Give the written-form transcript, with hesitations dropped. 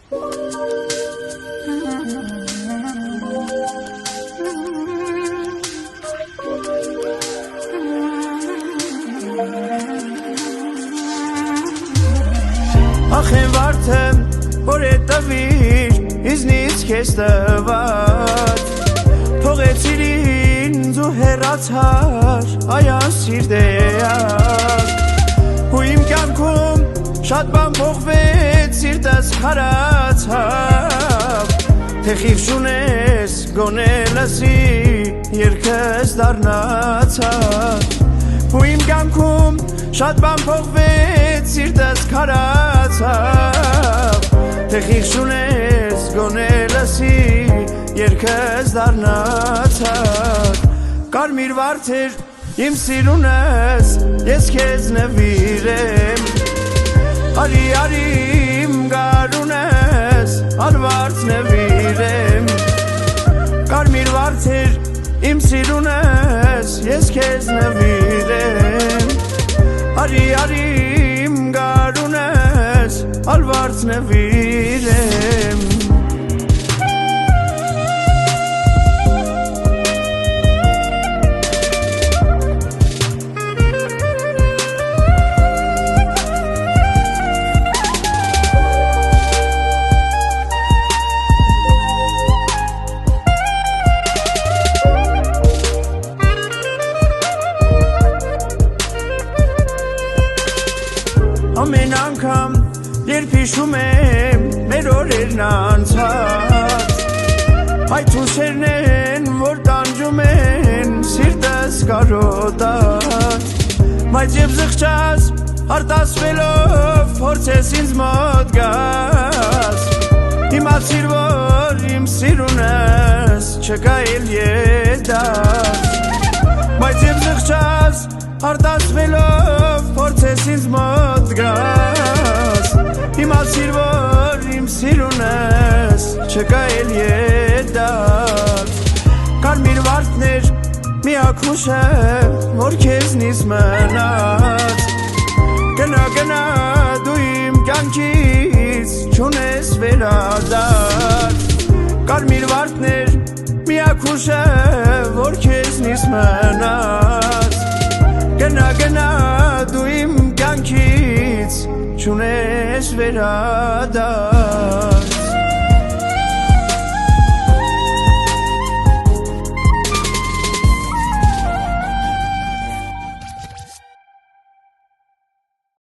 Ախեն վարդեմ, որ է տվիր, իզնից կեզ տված Թողեցիր ինձ ու հեռացար, այան սիրտեակ Ու իմ կյանքում շատ բան փոխվեց, սիրտս խարացավ Թե խիղճ ունես, գոնե լսի, երգս դառնացավ Ու իմ կյանքում շատ բան փոխվեց, սիրտս խարացավ Թե խիղճ ունես, գոնե լսի, երգս դառնացավ Կարմիր վարդեր, իմ սիրունս, ես քեզ նվիրեմ Արի, արի, իմ գարունս, արվարձ նվիրեմ Կարմիր վարդեր, իմ սիրունս, ես քեզ նվիրեմ Արի, արի, իմ գարունս, արվարձ նվիրեմ Ամեն անգամ, երբ հիշում եմ, մեր օրերն անցած Այդ հուշերն են, որ տանջում են, սիրտս կարոտած Բայց և զղջաս, արտասվելով, փորձես ինձ մոտ գաս Իմացիր, որ իմ սիրունս, չկա էլ ետաս Բայց և զղջաս, արտասվելով, փորձես ինձ մոտ գաս Իմացիր, որ իմ սիրունս, չկա էլ ետաս Կարմիր վարդներ, միակ հուշը, որ քեզնից մնաց Գնա, գնա, դու իմ կյանքից, չունես վերադարձ Կարմիր վարդներ, միակ հուշը, որ քեզնից մնաց Գնա, գնա, դու իմ կյանքից, չունես վերադարձ